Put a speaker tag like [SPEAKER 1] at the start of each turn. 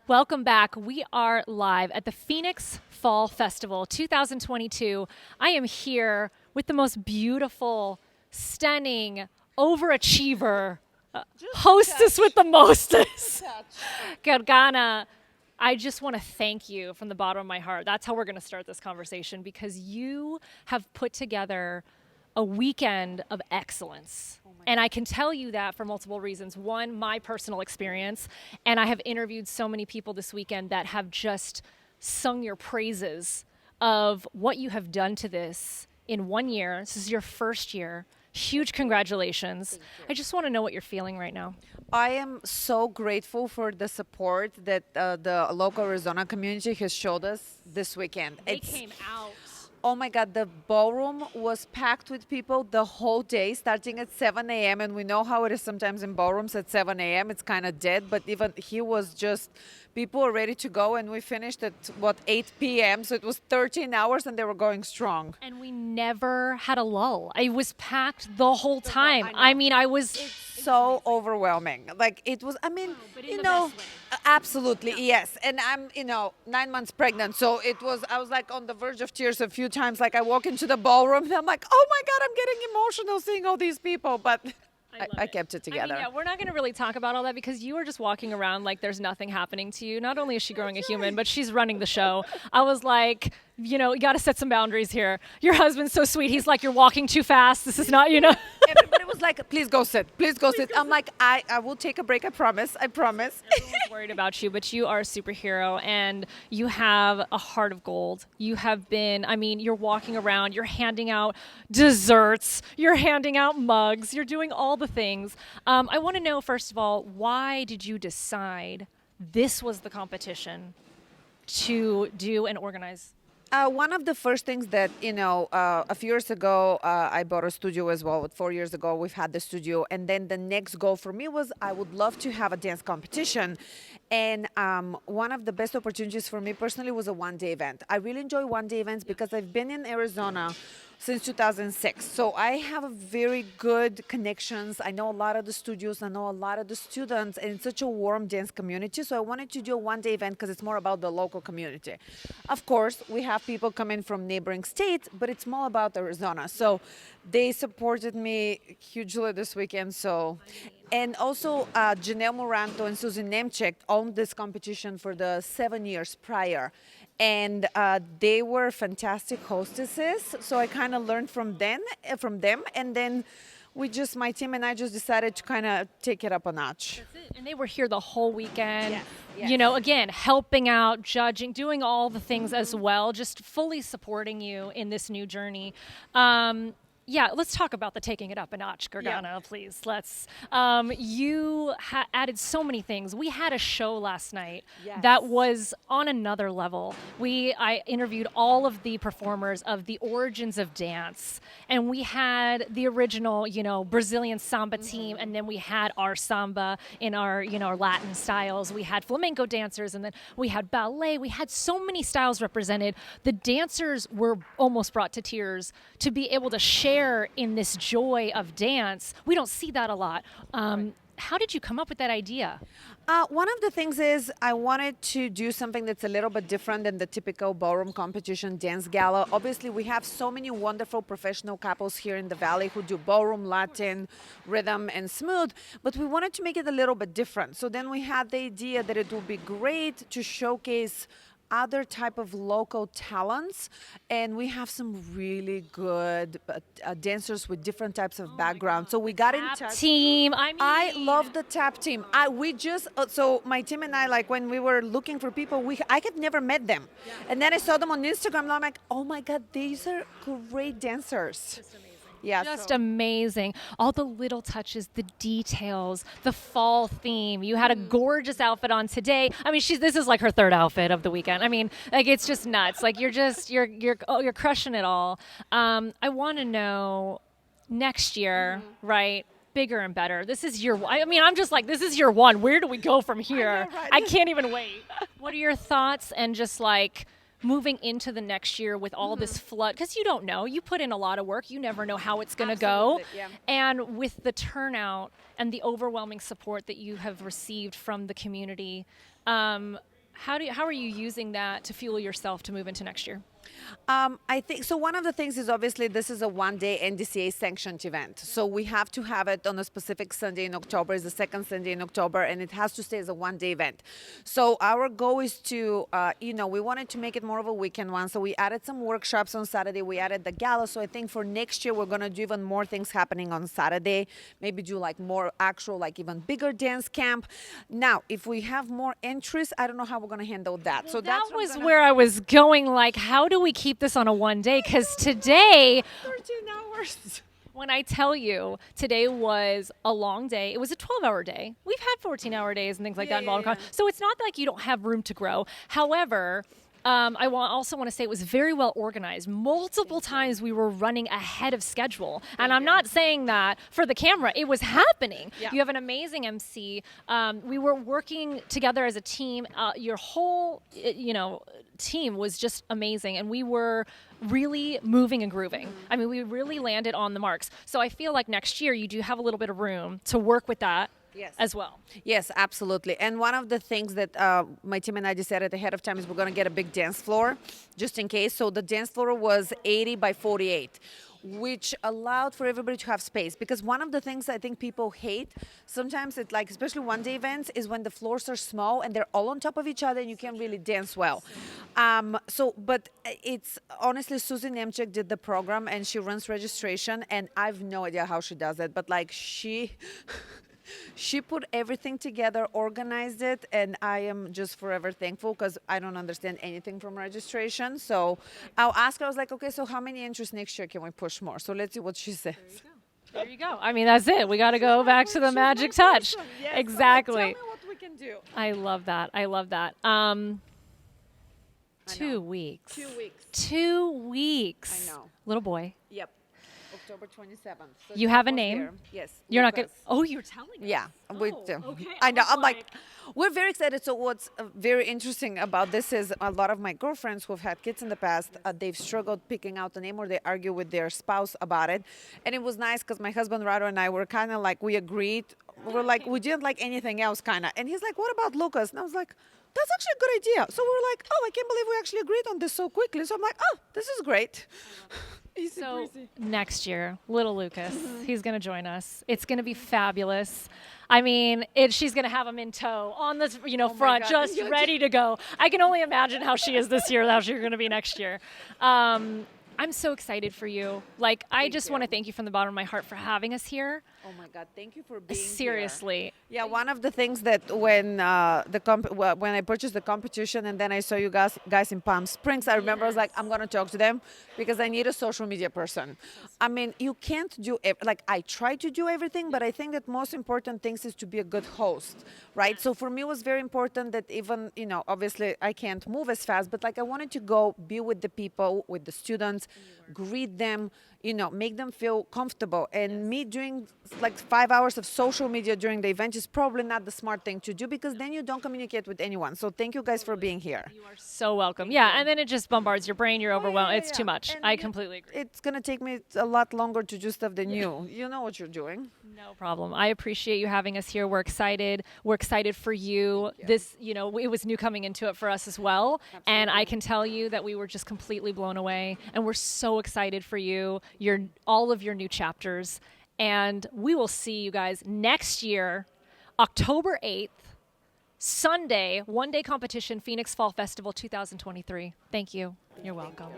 [SPEAKER 1] Welcome back. We are live at the Phoenix Fall Festival 2022. I am here with the most beautiful, stunning, overachiever, hostess with the mostest, Gergana. I just want to thank you from the bottom of my heart. That's how we're going to start this conversation, because you have put together a weekend of excellence. And I can tell you that for multiple reasons. One, my personal experience, and I have interviewed so many people this weekend that have just sung your praises of what you have done to this in 1 year. This is your first year. Huge congratulations. I just want to know what you're feeling right now.
[SPEAKER 2] I am so grateful for the support that the local Arizona community has showed us this weekend.
[SPEAKER 1] They came out.
[SPEAKER 2] Oh my God, the ballroom was packed with people the whole day, starting at 7 a.m. And we know how it is sometimes in ballrooms at 7 a.m. It's kind of dead, but even he was just, people were ready to go. And we finished at, 8 p.m. So it was 13 hours and they were going strong.
[SPEAKER 1] And we never had a lull. It was packed the whole time. I was...
[SPEAKER 2] So overwhelming. Like it was,
[SPEAKER 1] but in the best way.
[SPEAKER 2] Absolutely, yes. And I'm, 9 months pregnant. So I was like on the verge of tears a few times. Like I walk into the ballroom and I'm like, oh my God, I'm getting emotional seeing all these people. But I kept it together.
[SPEAKER 1] We're not going to really talk about all that because you were just walking around like there's nothing happening to you. Not only is she growing a human, but she's running the show. I was like, you got to set some boundaries here. Your husband's so sweet. He's like, you're walking too fast. This is not,
[SPEAKER 2] Everybody was like, please go sit. Please go sit. I'm like, I will take a break. I promise.
[SPEAKER 1] Everyone's worried about you, but you are a superhero and you have a heart of gold. You have been, you're walking around, you're handing out desserts, you're handing out mugs, you're doing all the things. I want to know, first of all, why did you decide this was the competition to do and organize?
[SPEAKER 2] One of the first things that, a few years ago, I bought a studio as well. 4 years ago, we've had the studio. And then the next goal for me was I would love to have a dance competition. And one of the best opportunities for me personally was a one-day event. I really enjoy one-day events because I've been in Arizona since 2006. So I have a very good connections. I know a lot of the studios. I know a lot of the students. And it's such a warm dance community. So I wanted to do a one-day event because it's more about the local community. Of course, we have people coming from neighboring states, but it's more about Arizona. So they supported me hugely this weekend. And also Janelle Moranto and Susan Nemchek owned this competition for the 7 years prior. And they were fantastic hostesses. So I kind of learned from them. And then my team and I just decided to kind of take it up a notch.
[SPEAKER 1] That's it. And they were here the whole weekend.
[SPEAKER 2] Yes.
[SPEAKER 1] Again, helping out, judging, doing all the things as well, just fully supporting you in this new journey. Let's talk about the taking it up a notch, Gergana, please. Let's. You added so many things. We had a show last night that was on another level. I interviewed all of the performers of the origins of dance, and we had the original, Brazilian samba team, and then we had our samba in our, our Latin styles. We had flamenco dancers, and then we had ballet. We had so many styles represented. The dancers were almost brought to tears to be able to share in this joy of dance. We don't see that a lot. How did you come up with that idea?
[SPEAKER 2] One of the things is I wanted to do something that's a little bit different than the typical ballroom competition dance gala. Obviously, we have so many wonderful professional couples here in the Valley who do ballroom, Latin, rhythm, and smooth, but we wanted to make it a little bit different. So then we had the idea that it would be great to showcase other type of local talents, and we have some really good dancers with different types of backgrounds. So we got in touch.
[SPEAKER 1] Team,
[SPEAKER 2] I love the tap team. So my team and I, like when we were looking for people, I had never met them, and then I saw them on Instagram, and I'm like, oh my God, these are great dancers.
[SPEAKER 1] Just amazing. All the little touches, the details, the fall theme. You had a gorgeous outfit on today. This is like her third outfit of the weekend. It's just nuts. Like you're crushing it all. I want to know next year, right? Bigger and better. This is I'm just like, this is year one. Where do we go from here?
[SPEAKER 2] I know, right?
[SPEAKER 1] I can't even wait. What are your thoughts and just like moving into the next year with all this flood, because you don't know, you put in a lot of work, you never know how it's going to go.
[SPEAKER 2] Yeah.
[SPEAKER 1] And with the turnout and the overwhelming support that you have received from the community, how are you using that to fuel yourself to move into next year?
[SPEAKER 2] I think so. One of the things is obviously this is a one-day NDCA-sanctioned event, so we have to have it on a specific Sunday in October. It's the second Sunday in October, and it has to stay as a one-day event. So our goal is to, we wanted to make it more of a weekend one. So we added some workshops on Saturday. We added the gala. So I think for next year we're gonna do even more things happening on Saturday. Maybe do like more actual, like even bigger dance camp. Now, if we have more entries, I don't know how we're gonna handle that.
[SPEAKER 1] Well,
[SPEAKER 2] so
[SPEAKER 1] that
[SPEAKER 2] that's
[SPEAKER 1] was where I was going. Like, how do we keep this on a one day? Because today,
[SPEAKER 2] 13 hours.
[SPEAKER 1] when I tell you today was a long day, it was a 12-hour day. We've had 14-hour days and things like that in Baldwin. So it's not like you don't have room to grow. However, also want to say it was very well organized. Multiple times we were running ahead of schedule. And I'm not saying that for the camera. It was happening.
[SPEAKER 2] Yeah.
[SPEAKER 1] You have an amazing MC. We were working together as a team. Your whole, team was just amazing. And we were really moving and grooving. I mean, we really landed on the marks. So I feel like next year you do have a little bit of room to work with that.
[SPEAKER 2] Yes.
[SPEAKER 1] As well.
[SPEAKER 2] Yes, absolutely. And one of the things that my team and I decided ahead of time is we're going to get a big dance floor just in case. So the dance floor was 80 by 48, which allowed for everybody to have space. Because one of the things I think people hate, sometimes it's like, especially one-day events, is when the floors are small and they're all on top of each other and you can't really dance well. But it's honestly, Susie Nemchek did the program and she runs registration, and I have no idea how she does it, but like she put everything together, organized it, and I am just forever thankful because I don't understand anything from registration. So I'll ask her, I was like, okay, so how many entries next year can we push more? So let's see what she says.
[SPEAKER 1] There you go. I mean, that's it. We got to go back to the magic touch.
[SPEAKER 2] Yes,
[SPEAKER 1] Exactly.
[SPEAKER 2] So tell me what we can do.
[SPEAKER 1] I love that. 2 weeks.
[SPEAKER 2] 2 weeks.
[SPEAKER 1] 2 weeks.
[SPEAKER 2] I know.
[SPEAKER 1] Little boy.
[SPEAKER 2] Yep. October 27th. So
[SPEAKER 1] You have a
[SPEAKER 2] almost
[SPEAKER 1] name?
[SPEAKER 2] there. Yes.
[SPEAKER 1] You're not going
[SPEAKER 2] Lucas.
[SPEAKER 1] to. Oh, you're telling us.
[SPEAKER 2] Yeah, we
[SPEAKER 1] Oh,
[SPEAKER 2] do.
[SPEAKER 1] okay.
[SPEAKER 2] I know.
[SPEAKER 1] was
[SPEAKER 2] I'm like, we're very excited. So what's very interesting about this is a lot of my girlfriends who've had kids in the past, they've struggled picking out the name, or they argue with their spouse about it. And it was nice because my husband Rado and I were kind of like, we agreed. We're like, we didn't like anything else, kind of. And he's like, what about Lucas? And I was like, that's actually a good idea. So we're like, oh, I can't believe we actually agreed on this so quickly. So I'm like, oh, this is great. Easy
[SPEAKER 1] So
[SPEAKER 2] breezy.
[SPEAKER 1] next year, little Lucas, he's going to join us. It's going to be fabulous. I mean, she's going to have him in tow on the front,
[SPEAKER 2] God.
[SPEAKER 1] just ready to go. I can only imagine how she is this year, how she's going to be next year. I'm so excited for you. Like, I just want to thank you from the bottom of my heart for having us here.
[SPEAKER 2] Oh my God, thank you for being here.
[SPEAKER 1] Seriously.
[SPEAKER 2] Yeah, one of the things that when when I purchased the competition and then I saw you guys in Palm Springs, I remember I was like, I'm going to talk to them because I need a social media person. I mean, you can't do I try to do everything, but I think that most important things is to be a good host, right? So for me, it was very important that even, obviously I can't move as fast, but like I wanted to go be with the people, with the students, greet them, make them feel comfortable. And me doing like 5 hours of social media during the event is probably not the smart thing to do because then you don't communicate with anyone. So thank you guys for being here.
[SPEAKER 1] You are so welcome. And then it just bombards your brain. You're overwhelmed. It's too much.
[SPEAKER 2] And
[SPEAKER 1] I completely agree.
[SPEAKER 2] It's going to take me a lot longer to do stuff than you. You know what you're doing.
[SPEAKER 1] No problem. I appreciate you having us here. We're excited. We're excited for you. This, it was new coming into it for us as well.
[SPEAKER 2] Absolutely.
[SPEAKER 1] And I can tell you that we were just completely blown away. And we're so excited for you, all of your new chapters. And we will see you guys next year, October 8th, Sunday, one-day competition, Phoenix Fall Festival 2023. Thank you. You're welcome.